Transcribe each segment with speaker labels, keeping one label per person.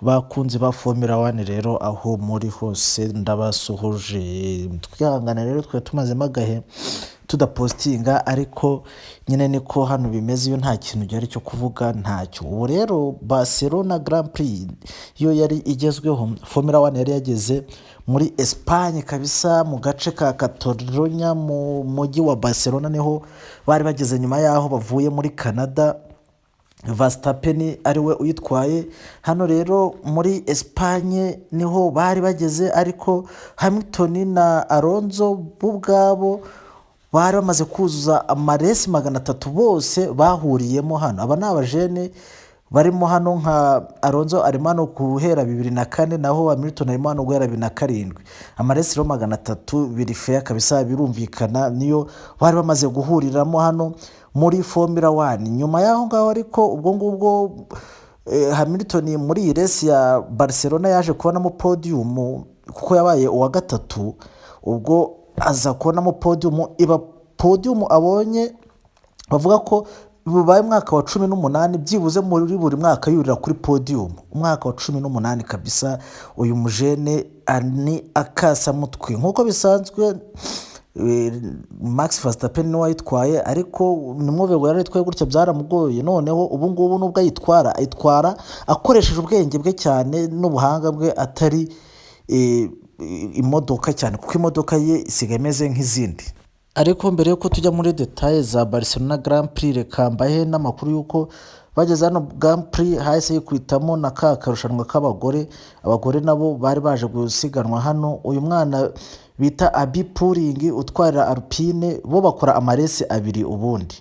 Speaker 1: Bakunzi ba Formula 1 rero aho muri hose ndabasuhuje, twihangane rero twe tumazemo agahe tudapostinga, ariko nyine niko hano bimeze iyo nta kintu gihari cyo kuvuga ntacyo. Ubu rero Barcelona Grand Prix yo yari igezweho, Formula 1 yari yageze muri Espagne kabisa, mu gace ka Catalonia mu mujyi wa Barcelona niho bari bageze nyuma yaho bavuye muri Canada. Verstappen ariwe uyitwaye. Hano rero muri Espagne niho bari bageze, ariko Hamilton na Alonso bo ubwabo bari bamaze kuzuza amaresi 300 bose bahuriyemo hano. Aba ni abajene barimo hano, nka Alonso arimo hano guhera 2004, naho Hamilton arimo hano guhera 2007. Amaresi rero 300 biri fair kabisa, birumvikana, niyo bari bamaze guhuriramo hano muri Formula 1. Nyuma yaho ngaho ariko ubwo ngubwo Hamilton muri iyi resi ya Barcelona yaje kubonamo podium kuko yabaye uwa gatatu, ubwo aza kubonamo podium. Iba podium abonye bavuga ko bibaye mwaka wa 18 byibuze muri buri mwaka yurira kuri podium. Umwaka wa 18 kabisa, uyu mujene ani akasa mutwe nkuko bisanzwe. Max Verstappen niwe ayitwaye, ariko nimwumve yari ayitwaye gutya byaramugoye. Noneho ubu ngubu nubwo ayitwara akoresheje ubwenge bwe cyane n'ubuhanga bwe, atari imodoka cyane, kuko imodoka ye isigaye imeze nk'izindi. Ariko mbere yuko tujya muri details za Barcelona Grand Prix, reka mbahe n'amakuru yuko bageze hano Grand Prix hahise yikwitamo na karushanwa k'abagore. Abagore nabo bari baje gusiganwa hano. Uyu mwana bita Abi Puring utwara Alpine, bo bakora amaresi abiri ubundi.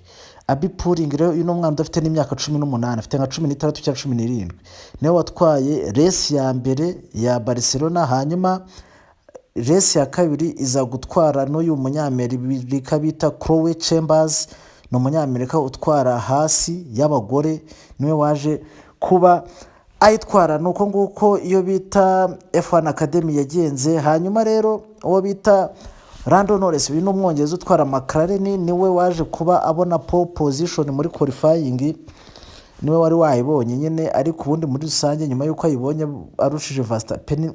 Speaker 1: Abi Puring rero uyu mwana udafite n'imyaka 18, afite nka 16 cyangwa 17, niwe watwaye resi ya mbere ya Barcelona. Hanyuma resi ya kabiri iza gutwara n'uyu munyamerika bita Chloe Chambers, ni umunyamerika utwara hasi y'abagore, niwe waje kuba ayitwara. Nuko nguko iyo bita F1 Academy yagenze. Hanyuma rero uwo bita Lando Norris, uyu ni umwongereza utwara McLaren, niwe waje kuba abona pole position muri qualifying, niwe wari wayibonye nyine. ariko ubundi muri rusange nyuma yuko ayibonye arushije Verstappen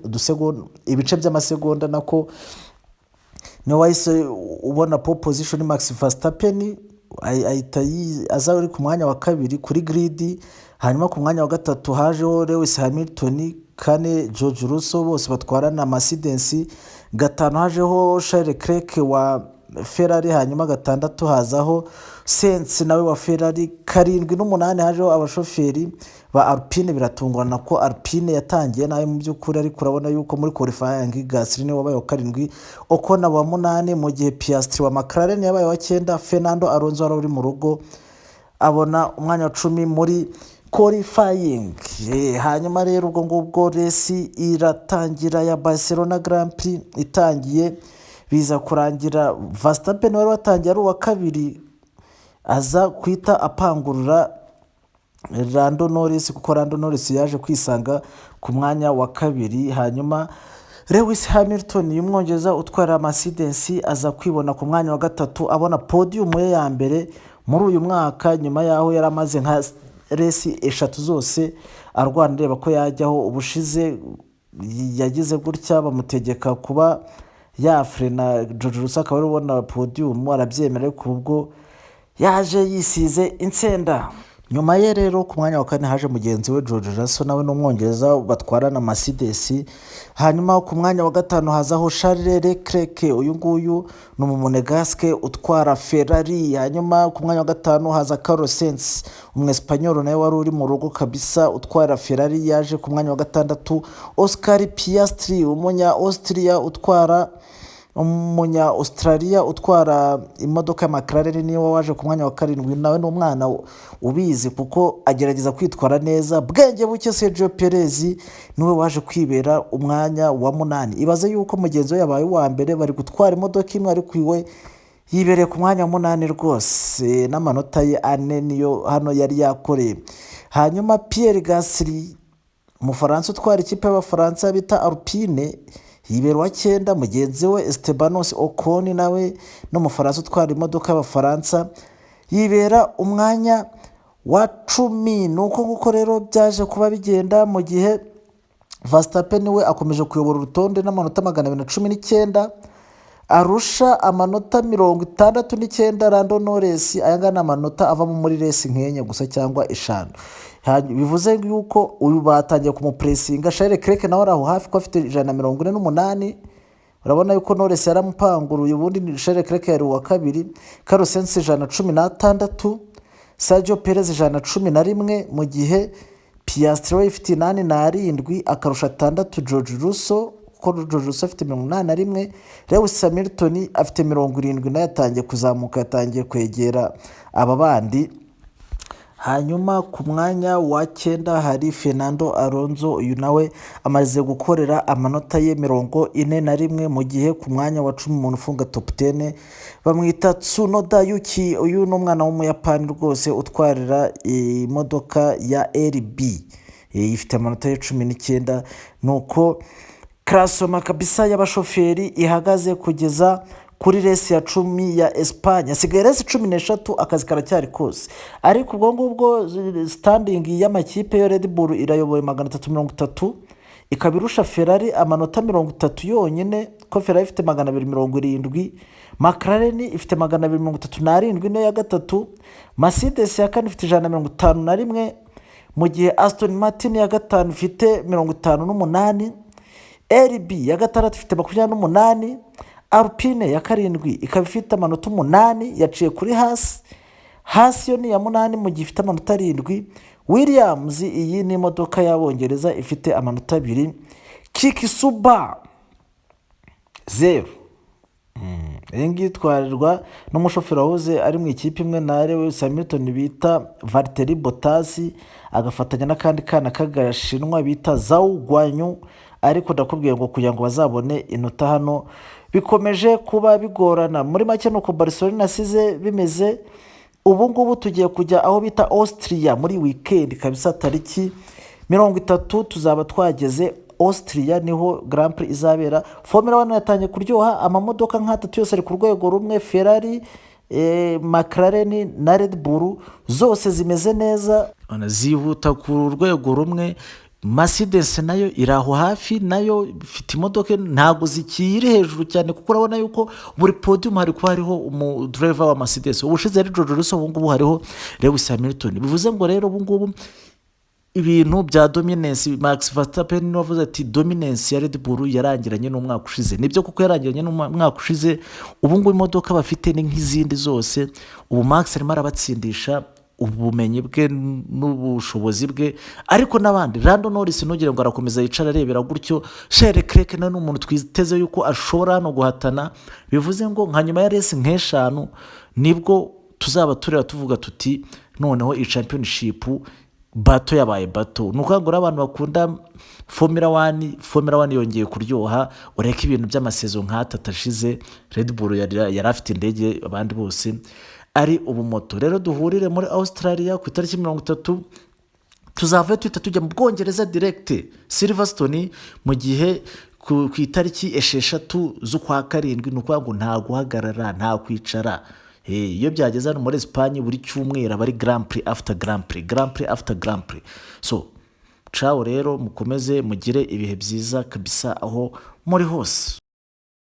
Speaker 1: ibice by'amasegonda, nako niwe wahise ubona pole position. Max Verstappen ahita aza uri ku mwanya wa kabiri kuri grid. Hanyuma ku mwanya wa gatatu hajeho Lewis Hamilton, kane George Russell bose batwarana Mercedes, gatanu hajeho Charles Leclerc wa Ferrari, hanyuma gatandatu hazaho Sainz nawe wa Ferrari, karindwi n'umunani hajeho abashoferi ba Alpine. Biratungurana ko Alpine yatangiye nawe mu by'ukuri, ariko urabona yuko muri qualifying Gasly niwe wabaye wa karindwi, Ocon wa munani, mu gihe Piastri wa McLaren yabaye wa 9. Fernando Alonso wari uri mu rugo abona umwanya wa 10 muri qualifying. Hanyuma rero ubwo ngubwo resi iratangira ya Barcelona Grand Prix. Itangiye biza kurangira Verstappen wari watangiye ari uwa kabiri, aza kwita apangurura Lando Norris, kuko Lando Norris yaje kwisanga ku mwanya wa kabiri. Hanyuma Lewis Hamilton y'umwongereza utwara Mercedes aza kwibona ku mwanya wa gatatu, abona podium ye ya mbere muri uyu mwaka, nyuma yaho yari amaze nka resi 3 zose arwana reba ko yajyaho. Ubushize yagize gutya bamutegeka kuba yafrena George Russell, akaba ubona podium arabyemera, kubwo yaje yisize insenda. Nyuma ye rero ku mwanya wa kane haje mugenzi we George Russell, nawe n'umwongereza batwarana Mercedes. Hanyuma ku mwanya wa gatanu hazaho Charles Leclerc, uyu nguyu ni umumonegasque utwara Ferrari. Hanyuma ku mwanya wa gatanu haza Carlos Sainz, umwespanyol nawe wari uri mu rugo kabisa utwara Ferrari, yaje ku mwanya wa gatandatu. Oscar Piastri umunya Australia utwara imodoka ya McLaren, niwe waje ku mwanya wa karindwi. Nawe ni umwana ubizi kuko agerageza kwitwara neza, bwenge buke. Sergio Perez niwe waje kwibera umwanya wa 8. Ibaze yuko mugenzi we yabaye uwa mbere, bari gutwara imodoka imwe, ariko iwe yibereye ku mwanya wa 8 rwose, n'amanota ye 4 niyo hano yari yakoreye. Hanyuma Pierre Gasly, umufaransa utwara ikipe y'abafaransa bita Alpine, yibera wa 9. Mugenzi we Estebanos Ocon nawe n'umufaransa utwara imodoka y'abafaransa yibera umwanya wa 10. Nuko nguko rero byaje kuba bigenda, mu gihe Verstappen we akomeje kuyobora urutonde n'amanota 219, arusha amanota 69 Lando Norris. aya ngana ni amanota avamo muri resi nk'enye gusa cyangwa eshanu. Bivuze yuko uyu batangiye kumupresinga. Charles Leclerc nawe ari aho hafi ko afite 148. urabona yuko Norris yaramupanguruye, ubundi Charles Leclerc yari uwa kabiri. Carlos Sainz 116, Sergio Perez 111, mu gihe Piastri we ifite 87 akarusha 6 George Russell, kuko George Russell afite 81. Lewis Hamilton afite 70 nayo yatangiye kuzamuka, yatangiye kwegera aba bandi. Hanyuma ku mwanya wa 9 hari Fernando Alonso, uyu nawe amaze gukorera amanota ye 41, mu gihe ku mwanya wa 10 umuntu ufunga top 10 bamwita Tsunoda Yuki. uyu ni umwana w'umuyapani rwose utwarira imodoka ya RB, ifite amanota ye 19. nuko klasoma kabisa y'abashoferi ihagaze kugeza kuri resi ya 10 ya Espanye. Hasigaye resi 13, akazi karacyari kose. Ariko ubwo ngubwo standing y'amakipe yo Red Bull irayoboye 330, ikaba irusha Ferrari amanota 30 yonyine, ko Ferrari ifite 270, McLaren ifite 237 niyo ya gatatu, Mercedes ya kane ifite 151, mu gihe Aston Martin ya gatanu ifite 58, RB ya gatandatu ifite 28, Alpine ya karindwi ikaba ifite amanota 8, yaciye kuri hasi yo ni ya 8 mu gihe ifite amanota 7. Williams, iyi ni imodoka y'Abongereza, ifite amanota 2. Kikisuba 0. iyi ngiyi itwarirwa n'umushoferi wahoze ari mu ikipe imwe na Lewis Hamilton bita Valtteri Bottas, agafatanya n'akandi kana k'agashinwa bita Zhou Guanyu. ariko ndakubwiye ngo kugira ngo bazabone inota hano bikomeje kuba bigorana. Muri make nuko Barcelona asize bimeze. Ubu ngubu tugiye kujya aho bita Austria muri weekend kabisa, tariki 30 tuzaba twageze Austria, niho Grand Prix izabera. Formula 1 yatangiye kuryoha, amamodoka nk'atatu yose ari ku rwego rumwe. Ferrari, McLaren na Red Bull zose zimeze neza, zihuta ku rwego rumwe. Mercedes nayo iraho hafi, nayo ifite imodoka ntago zikiri hejuru cyane, kuko urabona yuko buri podium hari kuba hariho driver wa Mercedes. Ubushize ari George Russell, ubu ngubu hariho Lewis Hamilton. Bivuze ngo rero ubu ngubu ibintu bya dominance, Max Verstappen wavuze ati dominance ya Red Bull yarangiranye n'umwaka ushize. Nibyo kuko yarangiranye n'umwaka ushize. Ubu ngubu imodoka bafite ni nk'izindi zose. Ubu Max arimo arabatsindisha ubumenyi bwe n'ubushobozi bwe, ariko n'abandi. Lando Norris ntugire ngo arakomeza yicara arebera gutyo. Charles Leclerc nawe ni umuntu twiteze yuko ashobora no guhatana. Bivuze ngo nka nyuma ya resi nk'eshanu nibwo tuzaba tureba tuvuga tuti noneho iyi championship bato yabaye bato. Nuko ngo abantu bakunda Formula 1 yongeye kuryoha. Ureka ibintu by'amasezo nk'atatu ashize Red Bull yari afite indege, abandi bose ari ubumoto. Rero duhurire muri Australia ku itariki 30, tuzava tujya mu Bwongereza direct Silverstone, mu gihe ku itariki 6 z'ukwa karindwi. nuko ngo nta guhagarara, nta kwicara. iyo byageze hano muri Espanye buri cyumweru aba ari Grand Prix after Grand Prix, Grand Prix after Grand Prix. So ciao rero, mukomeze mugire ibihe byiza kabisa aho muri hose.